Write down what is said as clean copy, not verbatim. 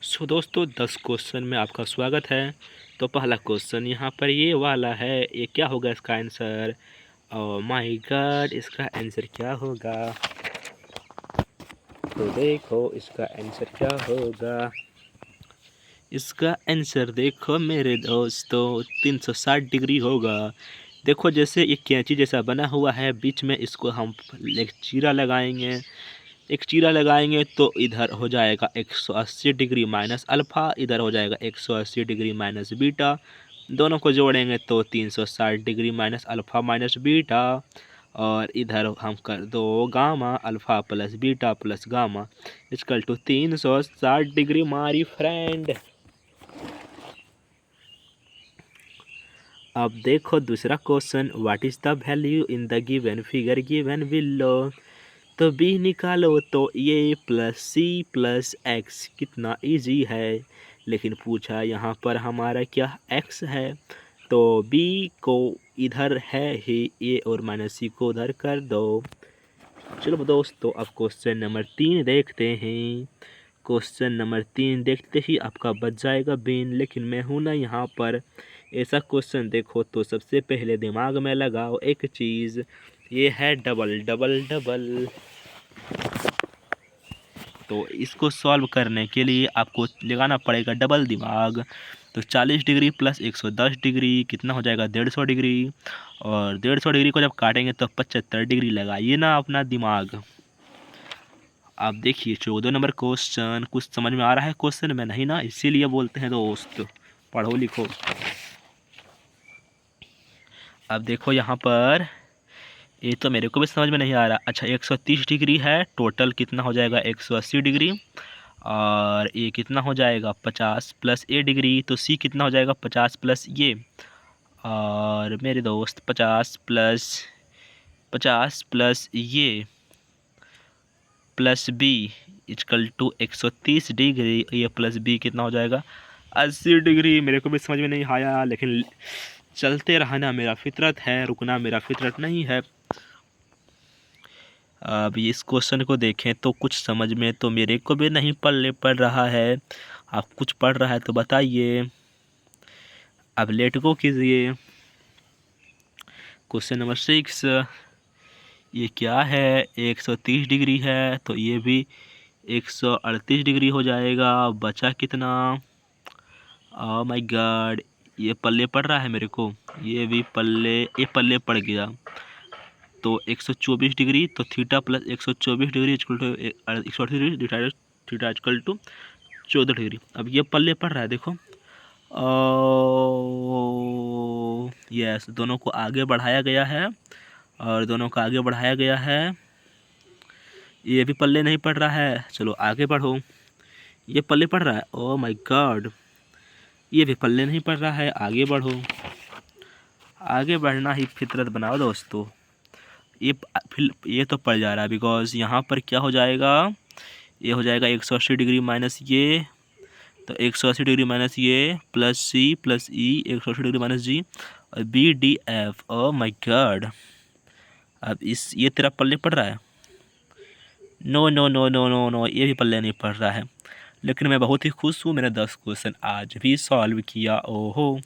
सो दोस्तों 10 क्वेश्चन में आपका स्वागत है। तो पहला क्वेश्चन यहाँ पर ये वाला है, ये क्या होगा इसका आंसर? ओह माय गॉड, इसका आंसर क्या होगा? तो देखो इसका आंसर क्या होगा। इसका आंसर देखो मेरे दोस्तों 360 डिग्री होगा। देखो जैसे ये कैंची जैसा बना हुआ है, बीच में इसको हम एक चीरा लगाएंगे। एक चीरा लगाएंगे तो इधर हो जाएगा 180 डिग्री माइनस अल्फ़ा, इधर हो जाएगा 180 डिग्री माइनस बीटा। दोनों को जोड़ेंगे तो 360 degree minus alpha minus beta, और इधर हम कर दो gamma, alpha plus beta plus gamma equal to 360 degree मारी फ्रेंड। अब देखो दूसरा question, what is the value in the given figure given below. तो b निकालो तो ये प्लस सी प्लस एक्स, कितना इजी है। लेकिन पूछा यहाँ पर हमारा क्या x है, तो b को इधर है ही a और माइनस सी को उधर कर दो। चलो दोस्तों अब क्वेश्चन नंबर 3 देखते हैं। क्वेश्चन नंबर 3 देखते ही आपका बच जाएगा बिन, लेकिन मैं हूँ ना यहाँ पर। ऐसा क्वेश्चन देखो तो सबसे पहले दिमाग में लगाओ एक चीज़, ये है डबल डबल डबल। तो इसको सॉल्व करने के लिए आपको लगाना पड़ेगा डबल दिमाग। तो 40 डिग्री प्लस 110 डिग्री कितना हो जाएगा 150 डिग्री, और 150 डिग्री को जब काटेंगे तो 75 डिग्री लगाइए ना अपना दिमाग। आप देखिए 14 नंबर क्वेश्चन, कुछ समझ में आ रहा है क्वेश्चन में? नहीं ना, इसीलिए बोलते हैं दोस्त पढ़ो लिखो। अब देखो यहाँ पर, ये तो मेरे को भी समझ में नहीं आ रहा। अच्छा 130 डिग्री है, टोटल कितना हो जाएगा 180 डिग्री, और ये कितना हो जाएगा 50 प्लस ए डिग्री, तो सी कितना हो जाएगा 50 प्लस ये, और मेरे दोस्त 50 प्लस ये plus B equal to 130 degree, ये प्लस बी कितना हो जाएगा 80 डिग्री। मेरे को भी समझ में नहीं आया, लेकिन चलते रहना मेरा फितरत है, रुकना मेरा फितरत नहीं है। अब इस क्वेश्चन को देखें तो कुछ समझ में तो मेरे को भी नहीं पड़ रहा है। आप कुछ पढ़ रहा है तो बताइए। अब लेट गो कीजिए। क्वेश्चन नंबर 6, ये क्या है? 130 डिग्री है तो ये भी 138 डिग्री हो जाएगा। बचा कितना? ओह माय गॉड, ये पल्ले पड़ रहा है मेरे को, ये भी पल्ले, ये पल्ले पड़ गया। तो 124 डिग्री, तो theta plus 124 degree equal to 138 degree divided theta equal to 14 degree. अब ये पल्ले पड़ रहा है देखो। यस, दोनों को आगे बढ़ाया गया है, और दोनों को आगे बढ़ाया गया है। ये भी पल्ले नहीं पड़ रहा है, चलो आगे बढ़ो। ये पल्ले पड़ रहा है, ओह माय गॉड। ये भी पल्ले नहीं पड़ रहा है, आगे बढ़ो। आगे बढ़ना ही फितरत बनाओ दोस्तों। ये फिर ये तो पड़ जा रहा है, बिकॉज यहाँ पर क्या हो जाएगा, ये हो जाएगा 180 डिग्री माइनस ये, तो 180 डिग्री माइनस ये plus C plus E 180 degree minus G, और B D F. Oh my god, अब ये तेरा पल्ले पड़ रहा है? No no no no no no, ये भी पल्ले नहीं पड़ रहा है। लेकिन मैं बहुत ही खुश हूँ, मैंने 10 क्वेश्चन आज भी सॉल्व किया। ओहो।